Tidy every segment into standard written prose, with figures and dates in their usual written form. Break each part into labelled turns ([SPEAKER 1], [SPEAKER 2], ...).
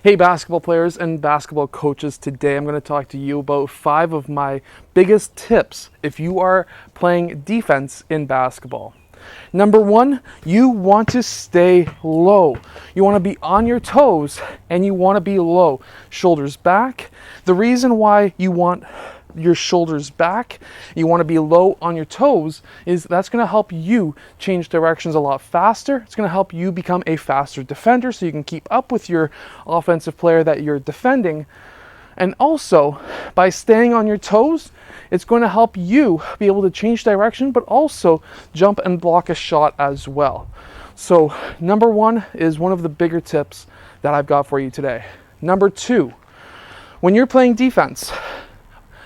[SPEAKER 1] Hey basketball players and basketball coaches, today I'm going to talk to you about 5 of my biggest tips if you are playing defense in basketball. Number 1, you want to stay low. You want to be on your toes and you want to be low. Shoulders back. The reason why you want your shoulders back, you want to be low on your toes, is that's going to help you change directions a lot faster. It's going to help you become a faster defender so you can keep up with your offensive player that you're defending. And also, by staying on your toes, it's going to help you be able to change direction, but also jump and block a shot as well. So number 1 is one of the bigger tips that I've got for you today. Number 2, when you're playing defense,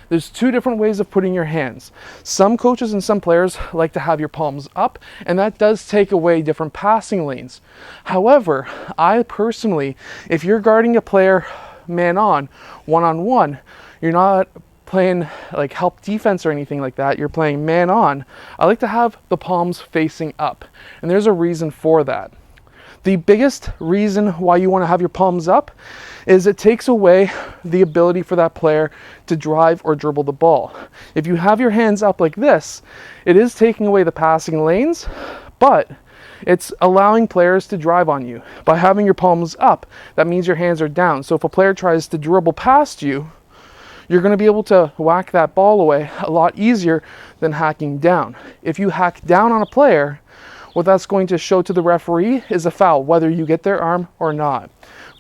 [SPEAKER 1] there's 2 different ways of putting your hands. Some coaches and some players like to have your palms up, and that does take away different passing lanes. However, I personally, if you're guarding a player man on, one-on-one, you're not playing like help defense or anything like that, you're playing man on, I like to have the palms facing up. And there's a reason for that. The biggest reason why you want to have your palms up is it takes away the ability for that player to drive or dribble the ball. If you have your hands up like this, it is taking away the passing lanes, but it's allowing players to drive on you. By having your palms up, that means your hands are down. So if a player tries to dribble past you, you're going to be able to whack that ball away a lot easier than hacking down. If you hack down on a player, what that's going to show to the referee is a foul, whether you get their arm or not.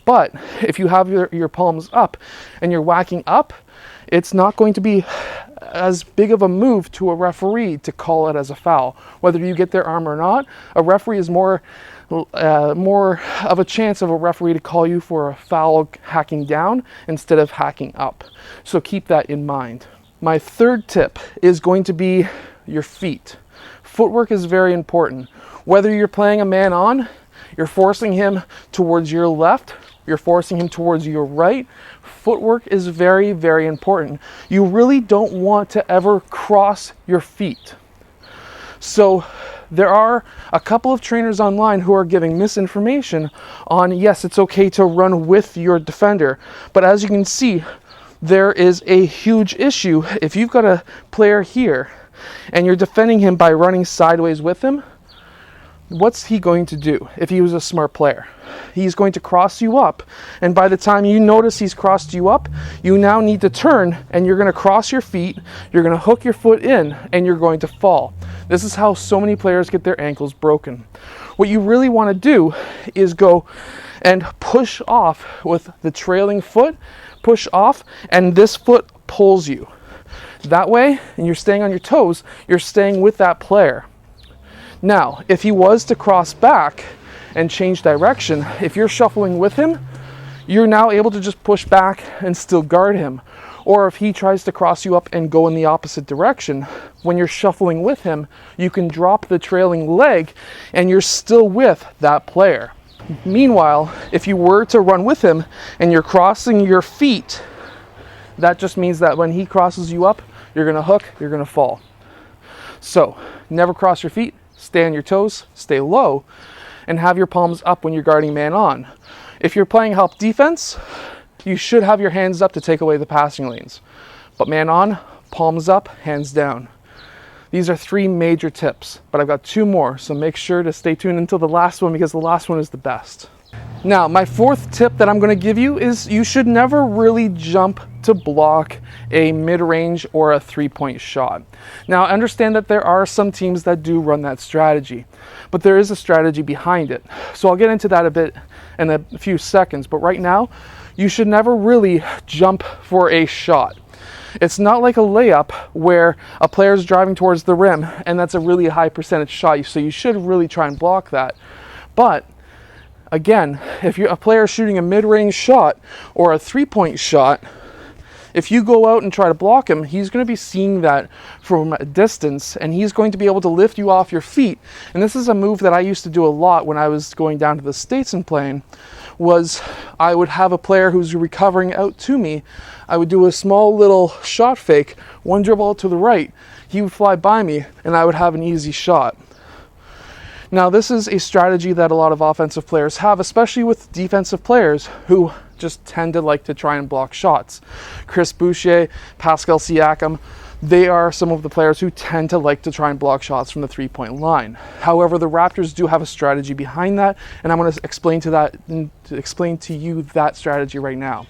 [SPEAKER 1] But if you have your palms up and you're whacking up, it's not going to be as big of a move to a referee to call it as a foul. Whether you get their arm or not, a referee is more of a chance of a referee to call you for a foul hacking down instead of hacking up. So keep that in mind. My 3rd tip is going to be your feet. Footwork is very important. Whether you're playing a man on, you're forcing him towards your left, you're forcing him towards your right, footwork is very, very important. You really don't want to ever cross your feet. So there are a couple of trainers online who are giving misinformation on, yes, it's okay to run with your defender. But as you can see, there is a huge issue. If you've got a player here and you're defending him by running sideways with him, what's he going to do if he was a smart player? He's going to cross you up, and by the time you notice he's crossed you up, you now need to turn and you're going to cross your feet, you're going to hook your foot in, and you're going to fall. This is how so many players get their ankles broken. What you really want to do is go and push off with the trailing foot, push off, and this foot pulls you. That way, and you're staying on your toes, you're staying with that player. Now, if he was to cross back and change direction, if you're shuffling with him, you're now able to just push back and still guard him. Or if he tries to cross you up and go in the opposite direction, when you're shuffling with him, you can drop the trailing leg and you're still with that player. Meanwhile, if you were to run with him and you're crossing your feet, that just means that when he crosses you up, you're going to hook, you're going to fall. So, never cross your feet. Stay on your toes, stay low, and have your palms up when you're guarding man on. If you're playing help defense, you should have your hands up to take away the passing lanes. But man on, palms up, hands down. These are 3 major tips, but I've got 2 more, so make sure to stay tuned until the last one because the last one is the best. Now, my 4th tip that I'm going to give you is you should never really jump to block a mid-range or a 3-point shot. Now, I understand that there are some teams that do run that strategy, but there is a strategy behind it. So I'll get into that a bit in a few seconds, but right now, you should never really jump for a shot. It's not like a layup where a player's driving towards the rim and that's a really high percentage shot, so you should really try and block that. But again, if a player is shooting a mid-range shot or a 3-point shot, if you go out and try to block him, he's going to be seeing that from a distance and he's going to be able to lift you off your feet. And this is a move that I used to do a lot when I was going down to the States and playing, was I would have a player who's recovering out to me. I would do a small little shot fake, one dribble to the right. He would fly by me and I would have an easy shot. Now, this is a strategy that a lot of offensive players have, especially with defensive players who just tend to like to try and block shots. Chris Boucher, Pascal Siakam, they are some of the players who tend to like to try and block shots from the three-point line. However, the Raptors do have a strategy behind that, and I'm going to explain to you that strategy right now.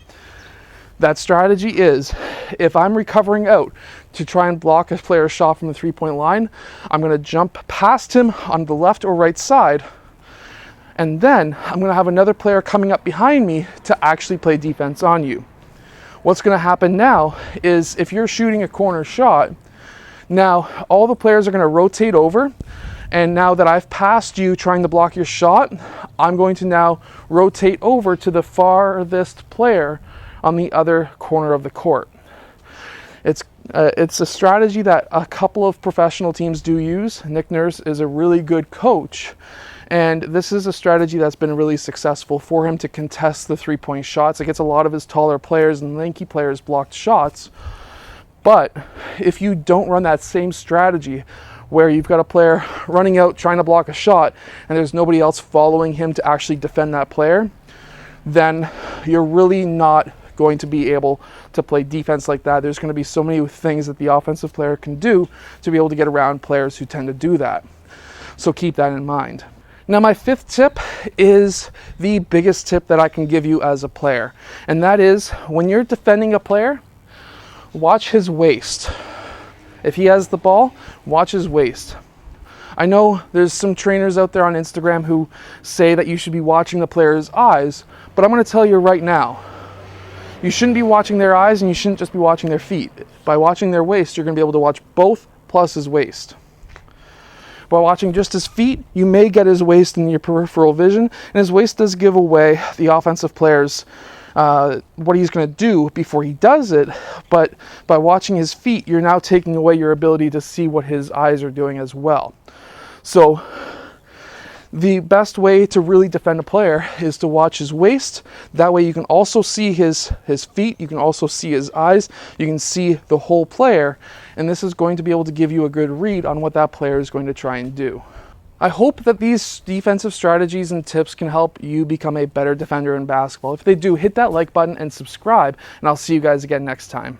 [SPEAKER 1] That strategy is, if I'm recovering out to try and block a player's shot from the three-point line, I'm going to jump past him on the left or right side, and then I'm going to have another player coming up behind me to actually play defense on you. What's going to happen now is, if you're shooting a corner shot, now all the players are going to rotate over, and now that I've passed you trying to block your shot, I'm going to now rotate over to the farthest player on the other corner of the court. It's a strategy that a couple of professional teams do use. Nick Nurse is a really good coach, and this is a strategy that's been really successful for him to contest the three-point shots. It gets a lot of his taller players and lanky players blocked shots. But if you don't run that same strategy, where you've got a player running out trying to block a shot and there's nobody else following him to actually defend that player, then you're really not going to be able to play defense like that. There's going to be so many things that the offensive player can do to be able to get around players who tend to do that. So keep that in mind. Now, my fifth tip is the biggest tip that I can give you as a player, and that is, when you're defending a player, watch his waist. If he has the ball, watch his waist. I know there's some trainers out there on Instagram who say that you should be watching the player's eyes, but I'm going to tell you right now, you shouldn't be watching their eyes, and you shouldn't just be watching their feet. By watching their waist, you're going to be able to watch both plus his waist. By watching just his feet, you may get his waist in your peripheral vision, and his waist does give away the offensive player's what he's going to do before he does it, but by watching his feet, you're now taking away your ability to see what his eyes are doing as well. So the best way to really defend a player is to watch his waist. That way you can also see his feet, you can also see his eyes, you can see the whole player, and this is going to be able to give you a good read on what that player is going to try and do. I hope that these defensive strategies and tips can help you become a better defender in basketball. If they do, hit that like button and subscribe, and I'll see you guys again next time.